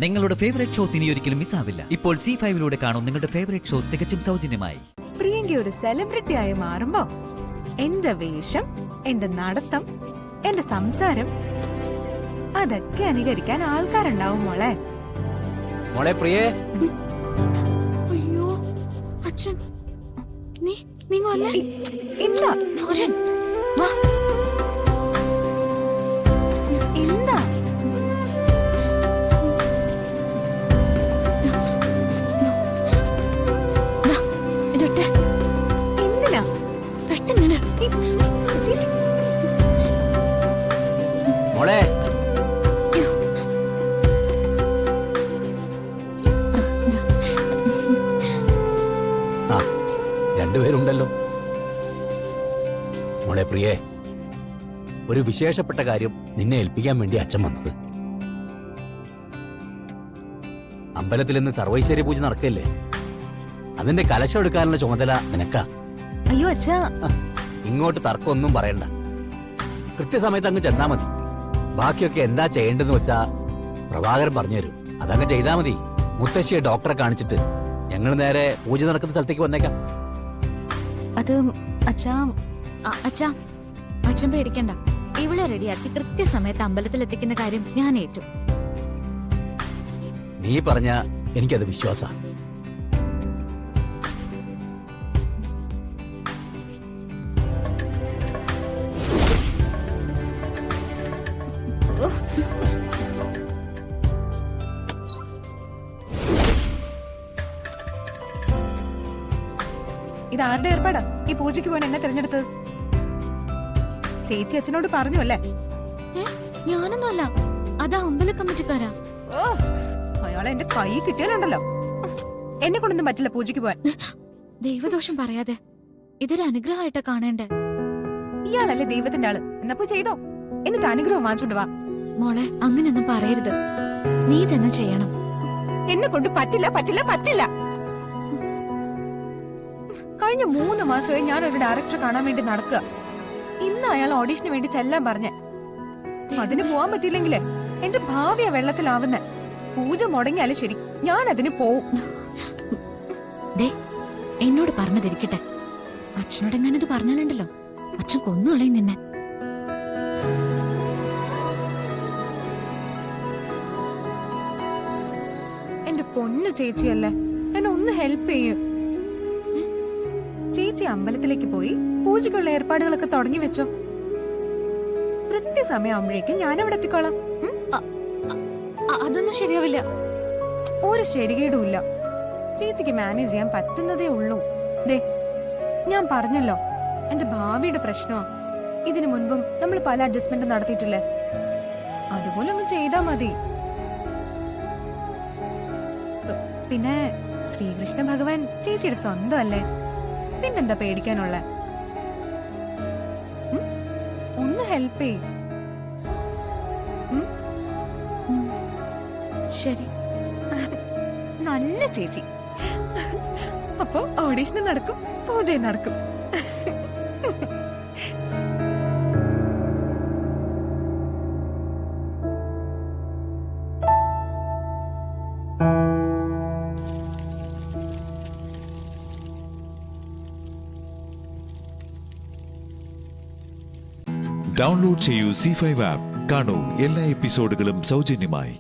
നിങ്ങളുടെ favourite shows ഇനി ഒരിക്കലും മിസ്സാവില്ല. ഇപ്പോൾ C5 കാണും നിങ്ങളുടെ ഫേവറേറ്റ് ഷോസ് തികച്ചും സൗജന്യമായി. പ്രിയങ്ക ഒരു സെലിബ്രിറ്റി ആയി മാറുമ്പോ എന്റെ വേഷം, എന്റെ നടത്തം, എന്റെ സംസാരം അതൊക്കെ അനുകരിക്കാൻ ആൾക്കാരുണ്ടാവും മോളെ. മോളെ പ്രിയേ. അയ്യോ അച്ഛൻ, നീ വന്നേ. ഇല്ല ഫോരൻ വാ. എന്താ ഇതൊട്ടെ. എന്തിനാ പെട്ടെന്ന് ചേച്ചി മോളെ ആ രണ്ടുപേരുണ്ടല്ലോ. മോളെ പ്രിയേ, ഒരു വിശേഷപ്പെട്ട കാര്യം നിന്നെ ഏൽപ്പിക്കാൻ വേണ്ടി അച്ഛൻ വന്നത്. അമ്പലത്തിൽ ഇന്ന് സർവൈശ്വര്യ പൂജ നടക്കല്ലേ, അതിന്റെ കലശം എടുക്കാനുള്ള ചുമതല നിനക്കാ. അയ്യോ അച്ഛാ, ഇങ്ങോട്ട് തർക്കമൊന്നും പറയണ്ട. കൃത്യസമയത്ത് അങ്ങ് ചെന്നാ മതി. ബാക്കിയൊക്കെ എന്താ ചെയ്യേണ്ടെന്ന് വെച്ചാ പ്രഭാകരൻ പറഞ്ഞുതരും, അതങ്ങ് ചെയ്താ മതി. മുത്തശ്ശിയെ ഡോക്ടറെ കാണിച്ചിട്ട് ഞങ്ങൾ നേരെ പൂജ നടക്കുന്ന സ്ഥലത്തേക്ക് വന്നേക്കാം. അത് അച്ഛാ അച്ഛാ, അച്ഛൻ പേടിക്കണ്ട. ഇവളെ റെഡിയാക്കി കൃത്യസമയത്ത് അമ്പലത്തിൽ എത്തിക്കുന്ന കാര്യം ഞാൻ ഏറ്റു. നീ പറഞ്ഞ എനിക്കത് വിശ്വാസ. ഇതാരുടെ ഏർപ്പാടാ ഈ പൂജയ്ക്ക് പോകാൻ എന്നെ തിരഞ്ഞെടുത്തത്? ചേച്ചി അച്ഛനോട് പറഞ്ഞു അല്ലേ? ഞാനൊന്നുമല്ല, അതാ അമ്പല കമ്മിറ്റിക്കാരാ. അയാളെ എന്റെ കൈ കിട്ടിയാലുണ്ടല്ലോ, എന്നെ കൊണ്ടൊന്നും പറ്റില്ല പൂജയ്ക്ക് പോവാൻ. ദൈവദോഷം പറയാതെ, ഇതൊരു അനുഗ്രഹമായിട്ടാ കാണേണ്ടേ. ഇയാളല്ലേ ദൈവത്തിന്റെ ആള്, എന്നപ്പോ ചെയ്തോ, എന്നിട്ട് അനുഗ്രഹം വാങ്ങിച്ചോണ്ട് വാ. മോളെ അങ്ങനെയൊന്നും പറയരുത്, നീ തന്നെ ചെയ്യണം. എന്നെ കൊണ്ട് പറ്റില്ല പറ്റില്ല പറ്റില്ല. കഴിഞ്ഞ 3 മാസമായി ഞാൻ ഒരു ഡയറക്ടറെ കാണാൻ വേണ്ടി നടക്കുക. ഇന്ന് അയാൾ ഓഡീഷന് വേണ്ടി ചെല്ലാൻ പറഞ്ഞ. അതിന് പോവാൻ പറ്റിയില്ലെങ്കിലേ എന്റെ ഭാവിയാ വെള്ളത്തിലാവുന്ന. പൂജ മുടങ്ങിയാലും ശരി, ഞാൻ അതിന് പോവും. എന്നോട് പറഞ്ഞതിരിക്കട്ടെ, അച്ഛനോട് എങ്ങാനത് പറഞ്ഞാലുണ്ടല്ലോ, അച്ഛൻ കൊന്നുകളയും നിന്നെ. എന്റെ പൊന്നു ചേച്ചിയല്ലേ, എന്നെ ഒന്ന് ഹെൽപ്പ് ചെയ്യൂ. ചേച്ചി അമ്പലത്തിലേക്ക് പോയി പൂജയ്ക്കുള്ള ഏർപ്പാടുകളൊക്കെ തുടങ്ങി വെച്ചോ. കൃത്യസമയം ആവുമ്പോഴേക്കും ഞാൻ അവിടെ എത്തിക്കോളാം. അതൊന്നും ശരിയാവില്ല. ഒരു ശരികേടുമില്ല. ചേച്ചിക്ക് മാനേജ് ചെയ്യാൻ പറ്റുന്നതേ ഉള്ളൂ. ദേ, ഞാൻ പറഞ്ഞല്ലോ, എന്റെ ഭാവിയുടെ പ്രശ്നമാ. ഇതിനു മുൻപും നമ്മൾ പല അഡ്ജസ്റ്റ്മെന്റ് നടത്തിയിട്ടില്ലേ, അതുപോലെ ഒന്ന് ചെയ്താ മതി. പിന്നെ ശ്രീകൃഷ്ണ ഭഗവാൻ ചേച്ചിയുടെ സ്വന്തം അല്ലേ, പിന്നെന്താ പേടിക്കാനുള്ള? ഒന്ന് ഹെൽപ്പ് ചെയ്യും. ശരി, നല്ല ചേച്ചി. അപ്പൊ ഓഡീഷന് നടക്കും, പൂജയും നടക്കും. ഡൗൺലോഡ് ചെയ്യൂ C5 ആപ്പ്. കാണൂ എല്ലാ എപ്പിസോഡുകളും സൗജന്യമായി.